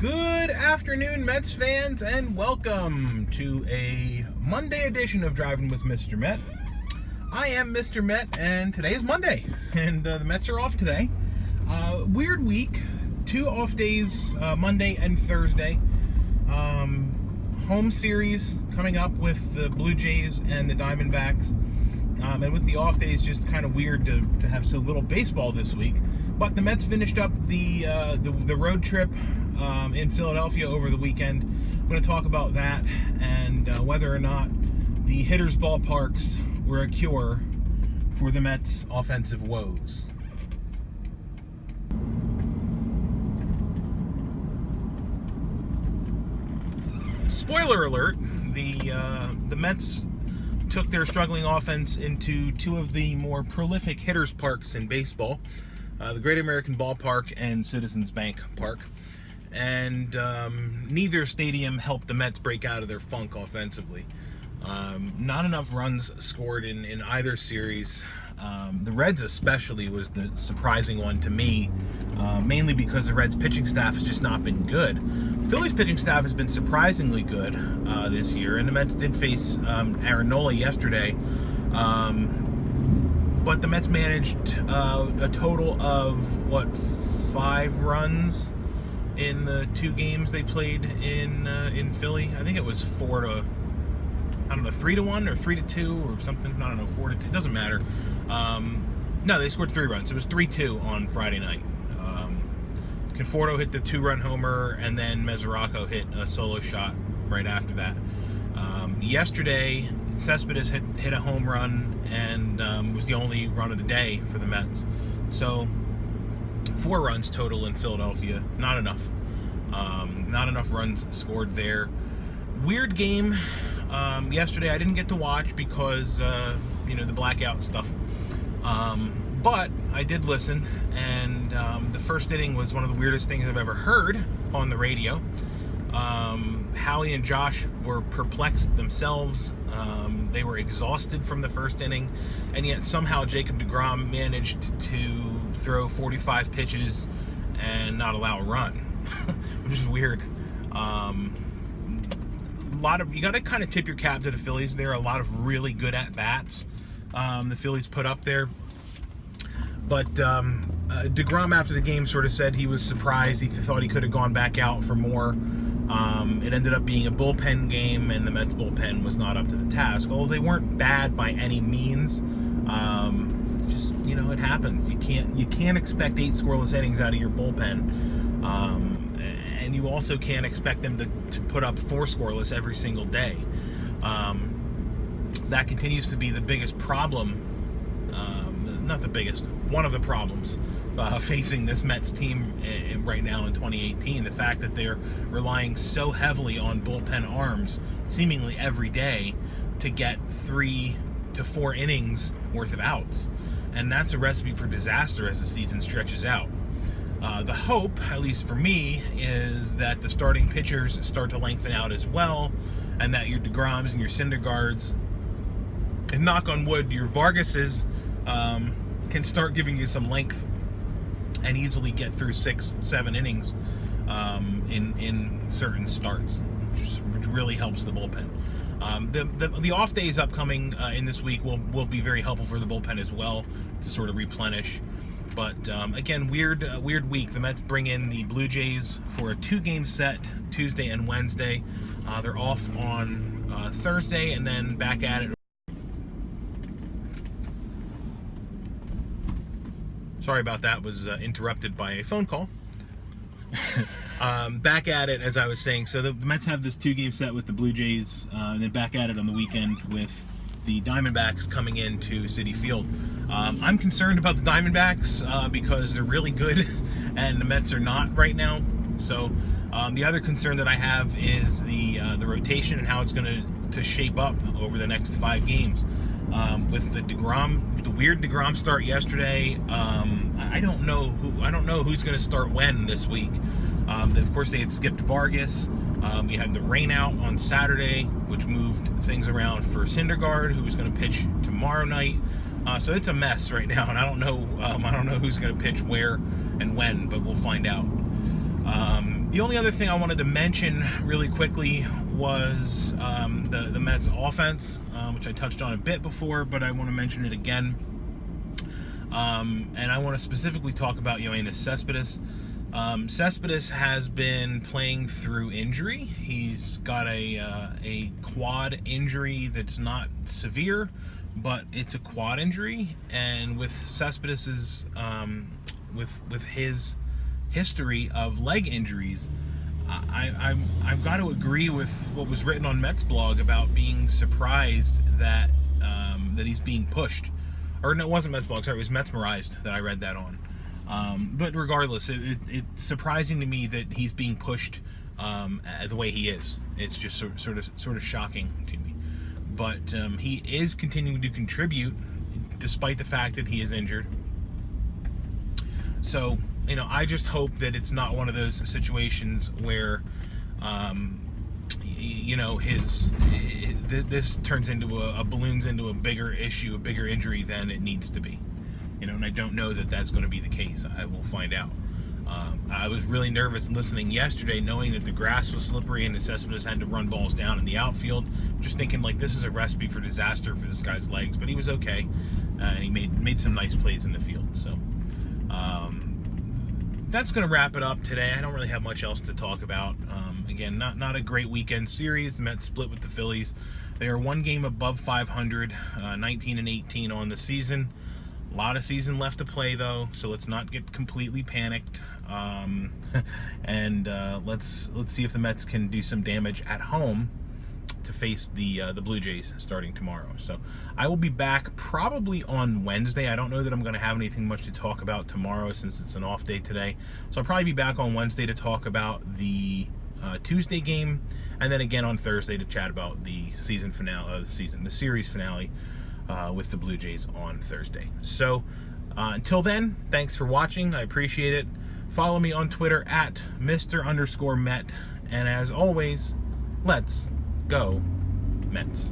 Good afternoon, Mets fans, and welcome to a Monday edition of Driving with Mr. Met. I am Mr. Met, and today is Monday, and the Mets are off today. Weird week, 2 off days, Monday and Thursday. Home series coming up with the Blue Jays and the Diamondbacks. And with the off days, just kind of weird to have so little baseball this week. But the Mets finished up the road trip in Philadelphia over the weekend. I'm going to talk about that and whether or not the hitters' ballparks were a cure for the Mets' offensive woes. Spoiler alert: the Mets took their struggling offense into 2 of the more prolific hitters' parks in baseball, the Great American Ballpark and Citizens Bank Park. And neither stadium helped the Mets break out of their funk offensively. Not enough runs scored in either series. The Reds especially was the surprising one to me, mainly because the Reds pitching staff has just not been good. Phillies pitching staff has been surprisingly good this year, and the Mets did face Aaron Nola yesterday. But the Mets managed a total of, 5 runs in the 2 games they played in Philly. I think it was 3-1 or 3-2 or something. I don't know, 4-2. It doesn't matter. No, they scored 3 runs. It was 3-2 on Friday night. Conforto hit the 2-run homer, and then Mesoraco hit a solo shot right after that. Yesterday, Cespedes hit a home run and was the only run of the day for the Mets. So 4 runs total in Philadelphia. Not enough. Not enough runs scored there. Weird game. Yesterday I didn't get to watch because the blackout stuff. But I did listen, and the first inning was one of the weirdest things I've ever heard on the radio. Howie and Josh were perplexed themselves. They were exhausted from the first inning, and yet somehow Jacob deGrom managed to throw 45 pitches and not allow a run, which is weird. You got to kind of tip your cap to the Phillies. There are a lot of really good at-bats the Phillies put up there. But deGrom after the game sort of said he was surprised. He thought he could have gone back out for more. It ended up being a bullpen game, and the Mets bullpen was not up to the task. Although they weren't bad by any means. Just, it happens. You can't expect 8 scoreless innings out of your bullpen. And you also can't expect them to put up 4 scoreless every single day. That continues to be the biggest problem. Not the biggest, one of the problems facing this Mets team right now in 2018. The fact that they're relying so heavily on bullpen arms seemingly every day to get 3 to 4 innings worth of outs. And that's a recipe for disaster as the season stretches out. The hope, at least for me, is that the starting pitchers start to lengthen out as well, and that your deGroms and your Syndergaards, and knock on wood, your Vargases can start giving you some length and easily get through 6-7 innings in certain starts, which really helps the bullpen. The off days upcoming in this week will be very helpful for the bullpen as well to sort of replenish. But again, weird week. The Mets bring in the Blue Jays for a 2-game set Tuesday and Wednesday. They're off on Thursday and then back at it. Sorry about that, was interrupted by a phone call. Back at it, as I was saying. So the Mets have this 2-game set with the Blue Jays, and then back at it on the weekend with the Diamondbacks coming into Citi Field. I'm concerned about the Diamondbacks because they're really good, and the Mets are not right now. So the other concern that I have is the rotation and how it's going to shape up over the next 5 games. With the weird deGrom start yesterday, I don't know who's going to start when this week. Of course, they had skipped Vargas. We had the rainout on Saturday, which moved things around for Syndergaard, who was going to pitch tomorrow night. So it's a mess right now, and I don't know who's going to pitch where and when, but we'll find out. The only other thing I wanted to mention really quickly was the Mets offense, which I touched on a bit before, but I want to mention it again. And I want to specifically talk about Yoenis Cespedes. Cespedes has been playing through injury. He's got a quad injury that's not severe, but it's a quad injury. And with Cespedes's with his history of leg injuries, I've got to agree with what was written on Mets blog about being surprised that that he's being pushed. Or no, it wasn't Mets blog. Sorry, it was Metsmerized that I read that on. But regardless, it's surprising to me that he's being pushed the way he is. It's just sort of shocking to me. But he is continuing to contribute despite the fact that he is injured. So, I just hope that it's not one of those situations where, this turns into a balloons into a bigger issue, a bigger injury than it needs to be. And I don't know that that's going to be the case. I will find out. I was really nervous listening yesterday, knowing that the grass was slippery and the Cespedes had to run balls down in the outfield. Just thinking like this is a recipe for disaster for this guy's legs, but he was okay, and he made some nice plays in the field. So that's going to wrap it up today. I don't really have much else to talk about. Again, not a great weekend series. The Mets split with the Phillies. They are one game above 500, 19-18 on the season. A lot of season left to play, though, so let's not get completely panicked. And let's see if the Mets can do some damage at home to face the Blue Jays starting tomorrow. So I will be back probably on Wednesday. I don't know that I'm going to have anything much to talk about tomorrow since it's an off day today. So I'll probably be back on Wednesday to talk about the Tuesday game, and then again on Thursday to chat about the season finale, the series finale with the Blue Jays on Thursday. So until then, thanks for watching. I appreciate it. Follow me on Twitter at Mr_Met, and as always, let's go Mets.